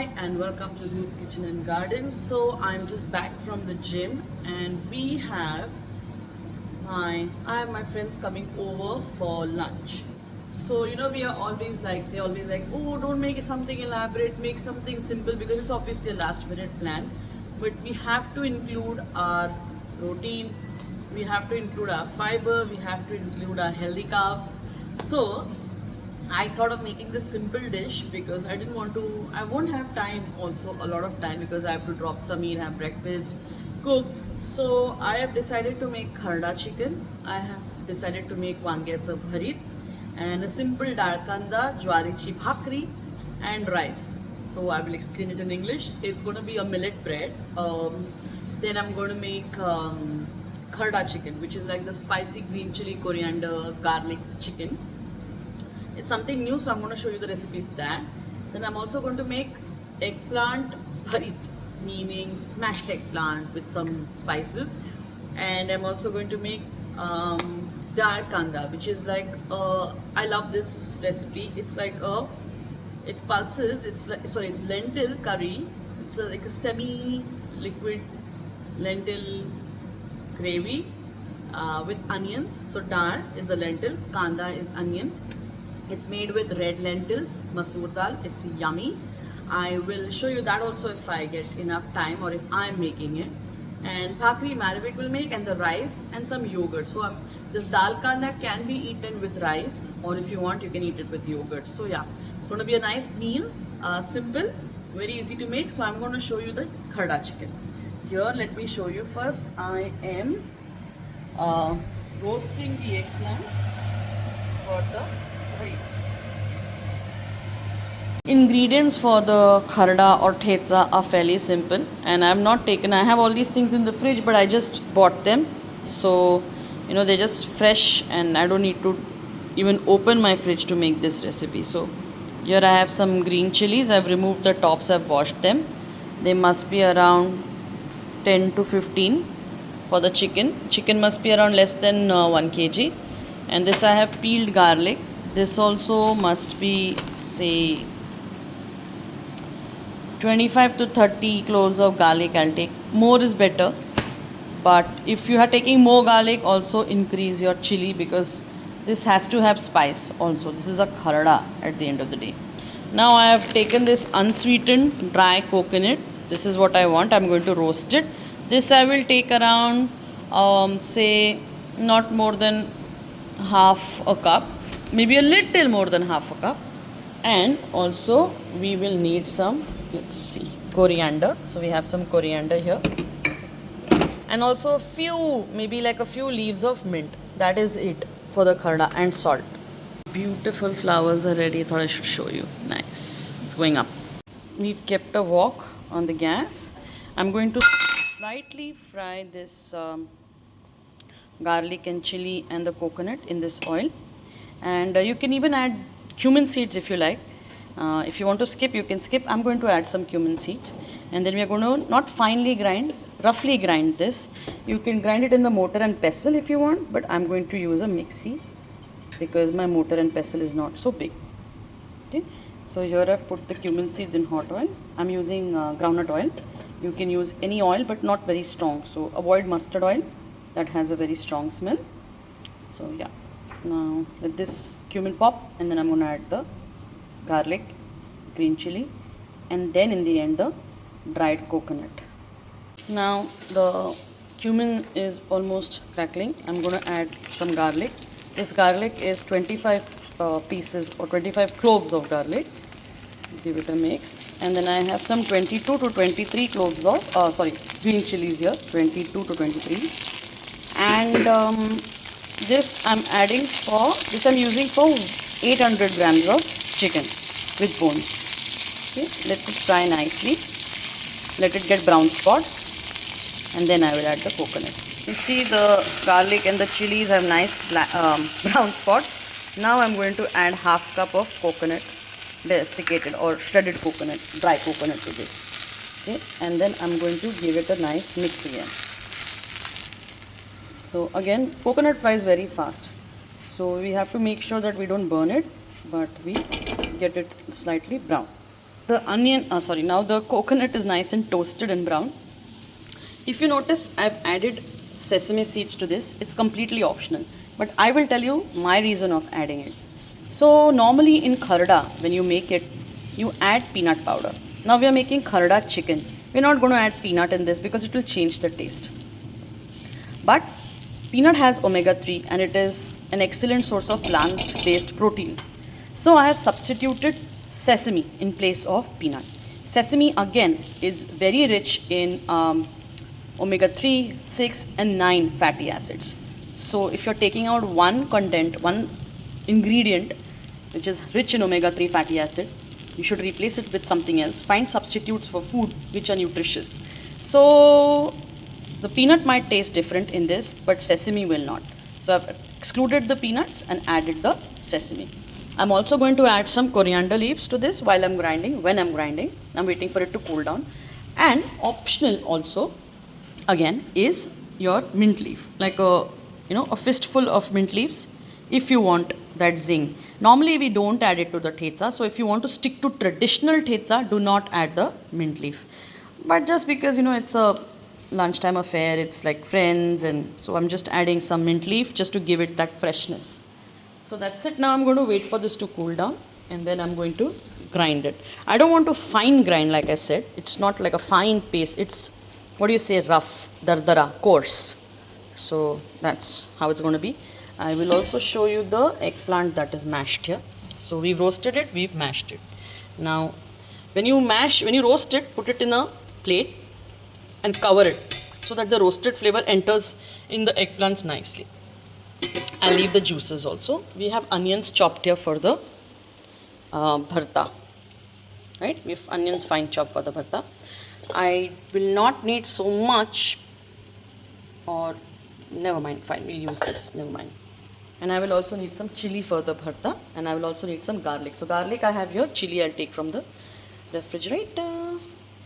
Hi and welcome to Lou's Kitchen and Garden. So I'm just back from the gym and I have my friends coming over for lunch. So we are always like they always like, oh, don't make something elaborate, make something simple because it's obviously a last minute plan. But we have to include our protein, we have to include our fiber, we have to include our healthy carbs. So I thought of making this simple dish because I won't have time also, a lot of time, because I have to drop Sameer, have breakfast, cook. So I have decided to make kharda chicken. I have decided to make wangyatsa bharit and a simple dal kanda, jwarichi bhakri and rice. So I will explain it in English. It's going to be a millet bread. Then I'm going to make kharda chicken, which is like the spicy green chili, coriander, garlic chicken. It's something new, so I'm going to show you the recipe of that. Then I'm also going to make eggplant bharit, meaning smashed eggplant with some spices. And I'm also going to make dal kanda, which is like I love this recipe. It's pulses. It's lentil curry. It's like a semi-liquid lentil gravy with onions. So dal is the lentil, kanda is onion. It's made with red lentils, masoor dal. It's yummy. I will show you that also if I get enough time or if I'm making it. And bhakri Maravik will make, and the rice and some yogurt. So this dal kanda can be eaten with rice, or if you want you can eat it with yogurt. So yeah, it's going to be a nice meal, simple, very easy to make. So I'm going to show you the kharda chicken. Here, let me show you. First, I am roasting the eggplants for the curry. Ingredients for the kharda or thetsa are fairly simple, and I have all these things in the fridge, but I just bought them. So, they're just fresh and I don't need to even open my fridge to make this recipe. So, here I have some green chilies. I've removed the tops, I've washed them. They must be around 10 to 15 for the chicken. Chicken must be around less than 1 kg. And this I have peeled garlic. This also must be, say, 25 to 30 cloves of garlic I'll take. More is better. But if you are taking more garlic, also increase your chili because this has to have spice also. This is a kharda at the end of the day. Now I have taken this unsweetened dry coconut. This is what I want. I'm going to roast it. This I will take around, say, not more than half a cup. Maybe a little more than half a cup. And also we will need some, let's see, coriander. So we have some coriander here. And also maybe like a few leaves of mint. That is it for the kharda, and salt. Beautiful flowers are ready. I thought I should show you. Nice. It's going up. We've kept a wok on the gas. I'm going to slightly fry this garlic and chili and the coconut in this oil. And you can even add cumin seeds if you like. If you want to skip, you can skip. I'm going to add some cumin seeds. And then we are going to not finely grind, roughly grind this. You can grind it in the mortar and pestle if you want, but I'm going to use a mixie because my mortar and pestle is not so big. Okay. So here I've put the cumin seeds in hot oil. I'm using groundnut oil. You can use any oil, but not very strong. So avoid mustard oil. That has a very strong smell. So yeah. Now let this cumin pop, and then I'm going to add the garlic, green chili, and then in the end the dried coconut. Now the cumin is almost crackling. I'm going to add some garlic. This garlic is 25 pieces or 25 cloves of garlic. Give it a mix. And then I have some 22 to 23 cloves of, green chilies here, 22 to 23. And this I'm using for 800 grams of chicken with bones. Okay, let it fry nicely. Let it get brown spots, and then I will add the coconut. You see the garlic and the chilies have nice brown spots. Now I'm going to add half cup of coconut, desiccated or shredded coconut, dry coconut to this. Okay, and then I'm going to give it a nice mix again. So again, coconut fries very fast. So we have to make sure that we don't burn it, but we get it slightly brown. now the coconut is nice and toasted and brown. If you notice, I've added sesame seeds to this. It's completely optional, but I will tell you my reason of adding it. So normally in kharda, when you make it, you add peanut powder. Now we are making kharda chicken. We're not going to add peanut in this because it will change the taste. But peanut has omega-3 and it is an excellent source of plant-based protein. So I have substituted sesame in place of peanut. Sesame again is very rich in omega-3, 6 and 9 fatty acids. So if you're taking out one ingredient which is rich in omega-3 fatty acid, you should replace it with something else. Find substitutes for food which are nutritious. So the peanut might taste different in this, but sesame will not. So I've excluded the peanuts and added the sesame. I'm also going to add some coriander leaves to this while I'm grinding, when I'm grinding. I'm waiting for it to cool down. And optional also, again, is your mint leaf. Like a fistful of mint leaves if you want that zing. Normally we don't add it to the thetsa. So if you want to stick to traditional thetsa, do not add the mint leaf. But just because, it's a lunchtime affair, it's like friends, and so I'm just adding some mint leaf just to give it that freshness. So that's it. Now I'm going to wait for this to cool down and then I'm going to grind it. I don't want to fine grind, like I said. It's not like a fine paste. It's, rough, dardara, coarse. So that's how it's going to be. I will also show you the eggplant that is mashed here. So we've roasted it, we've mashed it. Now when you roast it, put it in a plate and cover it so that the roasted flavor enters in the eggplants nicely. I'll leave the juices also. We have onions chopped here for the bharta. Right? We have onions fine chopped for the bharta. I will not need so much, or never mind, fine, we'll use this, never mind. And I will also need some chili for the bharta, and I will also need some garlic. So garlic I have here, chili I'll take from the refrigerator.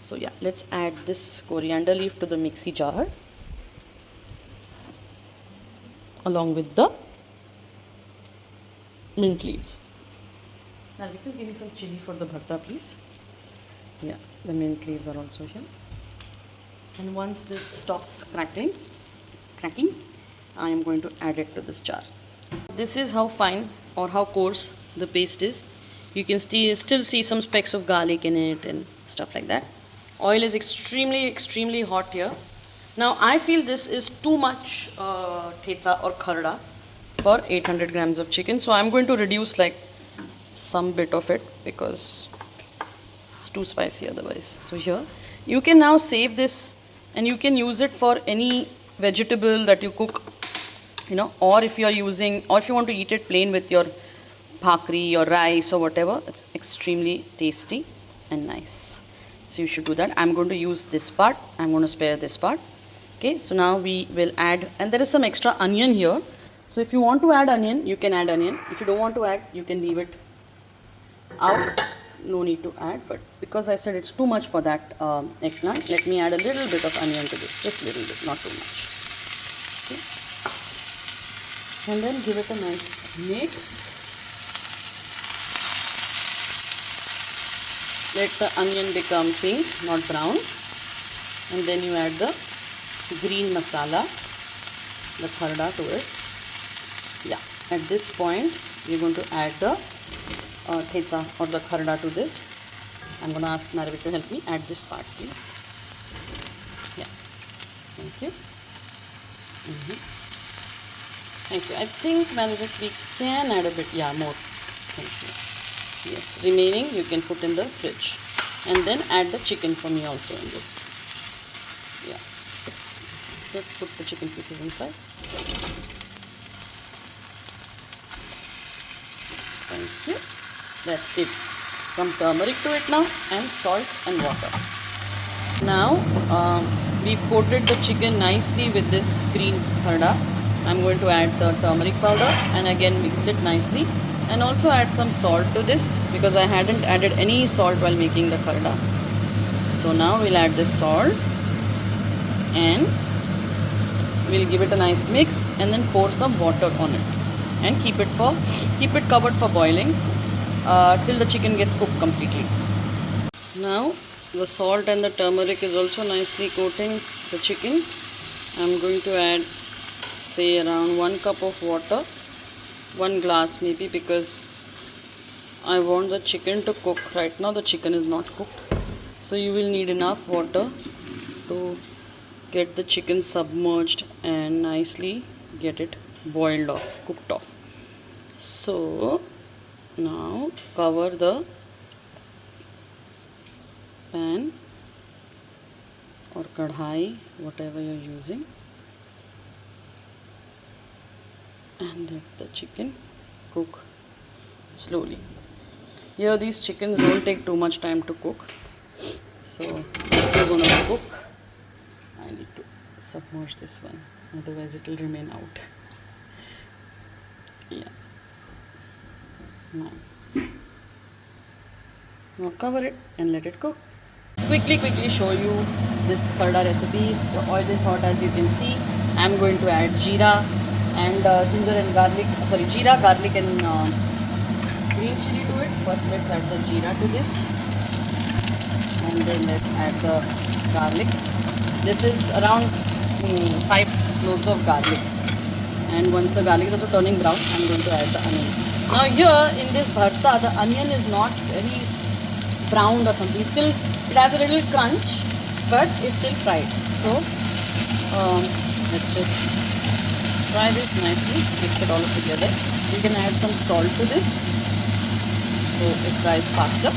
So yeah, let's add this coriander leaf to the mixie jar along with the mint leaves. Now please give me some chili for the bharta, please. Yeah, the mint leaves are also here. And once this stops cracking, I am going to add it to this jar. This is how fine or how coarse the paste is. You can still see some specks of garlic in it and stuff like that. Oil is extremely hot here. Now I feel this is too much thetsa or kharda for 800 grams of chicken. So I'm going to reduce like some bit of it because it's too spicy otherwise. So here, you can now save this and you can use it for any vegetable that you cook, or if you want to eat it plain with your bhakri or rice or whatever. It's extremely tasty and nice. So you should do that. I'm going to use this part. I'm going to spare this part. Okay, so now we will add, and there is some extra onion here. So if you want to add onion, you can add onion. If you don't want to add, you can leave it out. No need to add, but because I said it's too much for that eggplant, let me add a little bit of onion to this. Just a little bit, not too much. Okay. And then give it a nice mix. Let the onion become pink, not brown. And then you add the green masala, the kharda to it. Yeah, at this point, you're going to add the thetsa or the kharda to this. I'm going to ask Naravik to help me add this part, please. Yeah, thank you. Thank you. I think, Naravik, we can add a bit, more. Thank you. Yes, remaining you can put in the fridge. And then add the chicken for me also in this. Yeah. Let's put the chicken pieces inside. Thank you. That's it. Some turmeric to it now and salt and water. Now we've coated the chicken nicely with this green kharda. I'm going to add the turmeric powder and again mix it nicely. And also add some salt to this because I hadn't added any salt while making the kharda. So now we'll add this salt and we'll give it a nice mix and then pour some water on it and keep it covered for boiling till the chicken gets cooked completely. Now the salt and the turmeric is also nicely coating the chicken. I'm going to add, say, around 1 cup of water, 1 glass maybe, because I want the chicken to cook. Right now the chicken is not cooked, so you will need enough water to get the chicken submerged and nicely get it boiled off, cooked off. So now cover the pan or kadhai, whatever you're using, and let the chicken cook slowly. Here these chickens don't take too much time to cook, so if you're gonna cook, I need to submerge this one, otherwise it will remain out. Yeah, nice. Now cover it and let it cook. Quickly show you this karda recipe. The oil is hot, as you can see. I'm going to add jeera and ginger and garlic. Sorry, jeera, garlic and green chili to it. First let's add the jeera to this, and then let's add the garlic. This is around 5 cloves of garlic, and once the garlic is also turning brown, I'm going to add the onion. Now here in this bharta, the onion is not very browned or something. Still, it has a little crunch, but it's still fried. So let's just fry this nicely, mix it all together. You can add some salt to this, so it fries faster.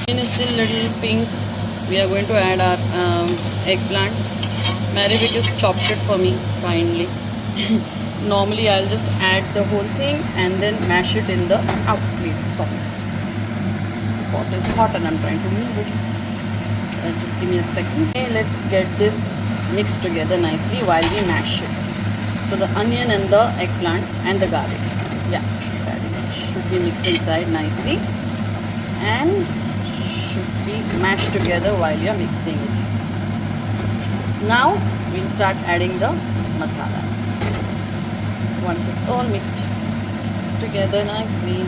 Onion is still little pink. We are going to add our eggplant. Marivik has chopped it for me kindly. Normally I'll just add the whole thing and then mash it in the plate. Sorry, the pot is hot and I'm trying to move it. Just give me a second. Okay, let's get this mixed together nicely while we mash it. So the onion and the eggplant and the garlic, yeah, should be mixed inside nicely and should be mashed together while you're mixing it. Now we'll start adding the masalas. Once it's all mixed together nicely,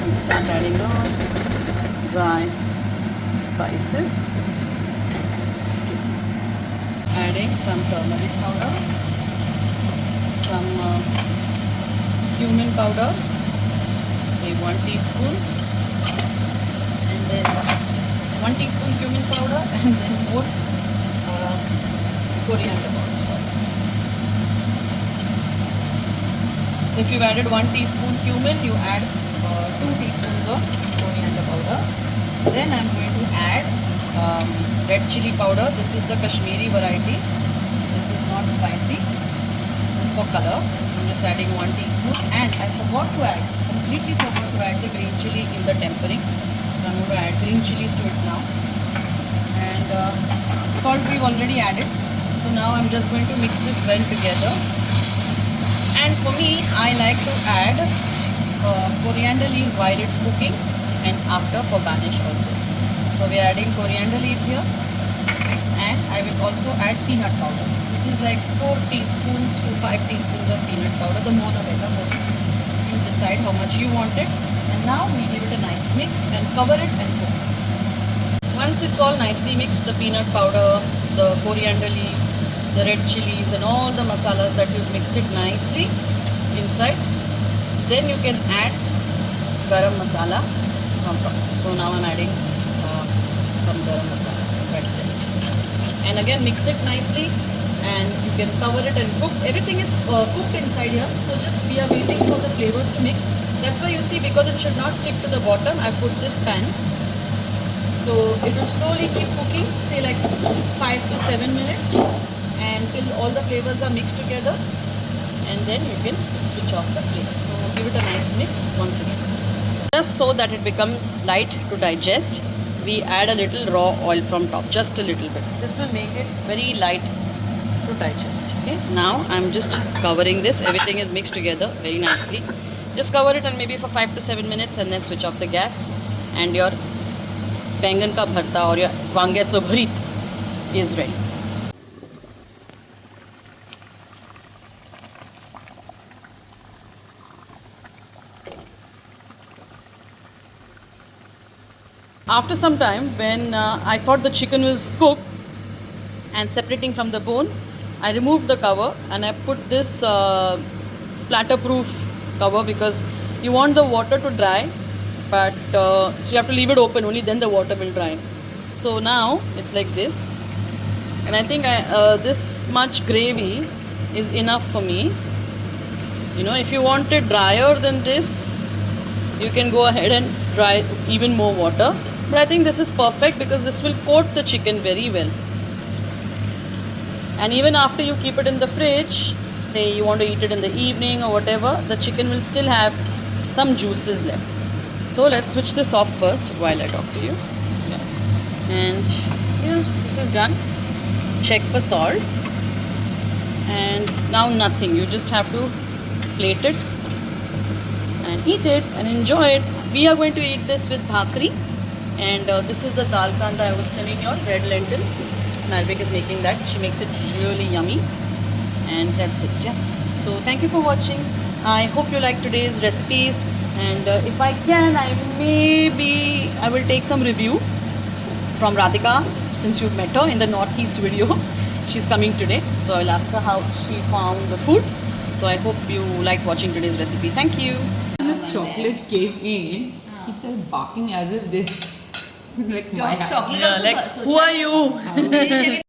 we'll start adding the dry spices. Just adding some turmeric powder, some cumin powder, say 1 teaspoon, and then 1 teaspoon cumin powder, and then more coriander powder. So if you've added 1 teaspoon cumin, you add 2 teaspoons of coriander powder. Then I'm going to add red chili powder. This is the Kashmiri variety. This is not spicy. It's for color. I'm just adding 1 teaspoon. And I completely forgot to add the green chili in the tempering. So I'm going to add green chilies to it now. And salt we've already added. So now I'm just going to mix this well together. And for me, I like to add coriander leaves while it's cooking and after for garnish also. So we are adding coriander leaves here, and I will also add peanut powder. This is like 4 teaspoons to 5 teaspoons of peanut powder. The more the better. You decide how much you want it. And now we give it a nice mix and cover it and cook. Once it's all nicely mixed, the peanut powder, the coriander leaves, the red chilies and all the masalas that you've mixed it nicely inside, then you can add garam masala on top. So now I'm adding some garam masala. That's it. And again mix it nicely, and you can cover it and cook. Everything is cooked inside here, so just we are waiting for the flavors to mix. That's why you see, because it should not stick to the bottom, I put this pan. So it will slowly keep cooking, say like 5 to 7 minutes, until all the flavors are mixed together, and then you can switch off the flame. So give it a nice mix once again. Just so that it becomes light to digest, we add a little raw oil from top, just a little bit. This will make it very light to digest. Okay, now I'm just covering this. Everything is mixed together very nicely. Just cover it and maybe for 5 to 7 minutes, and then switch off the gas, and your बैंगन का भरता or your वांग्याचं भरीत is ready. after some time, when I thought the chicken was cooked and separating from the bone, I removed the cover and I put this splatter-proof cover because you want the water to dry, but so you have to leave it open, only then the water will dry. So now it's like this, and I think this much gravy is enough for me. You know, if you want it drier than this, you can go ahead and try even more water. But I think this is perfect because this will coat the chicken very well. And even after you keep it in the fridge, say you want to eat it in the evening or whatever, the chicken will still have some juices left. So let's switch this off first while I talk to you. Yeah. And yeah, this is done. Check for salt. And now nothing. You just have to plate it and eat it and enjoy it. We are going to eat this with bhakri. And this is the dal kanda I was telling you, red lentil. Narvik is making that. She makes it really yummy. And that's it. Yeah. So thank you for watching. I hope you like today's recipes. And if I can, I will take some review from Radhika, since you've met her in the Northeast video. She's coming today. So I'll ask her how she found the food. So I hope you liked watching today's recipe. Thank you. When this chocolate came in, he started barking as if this like my Chocolate Yeah, also like, so who are you?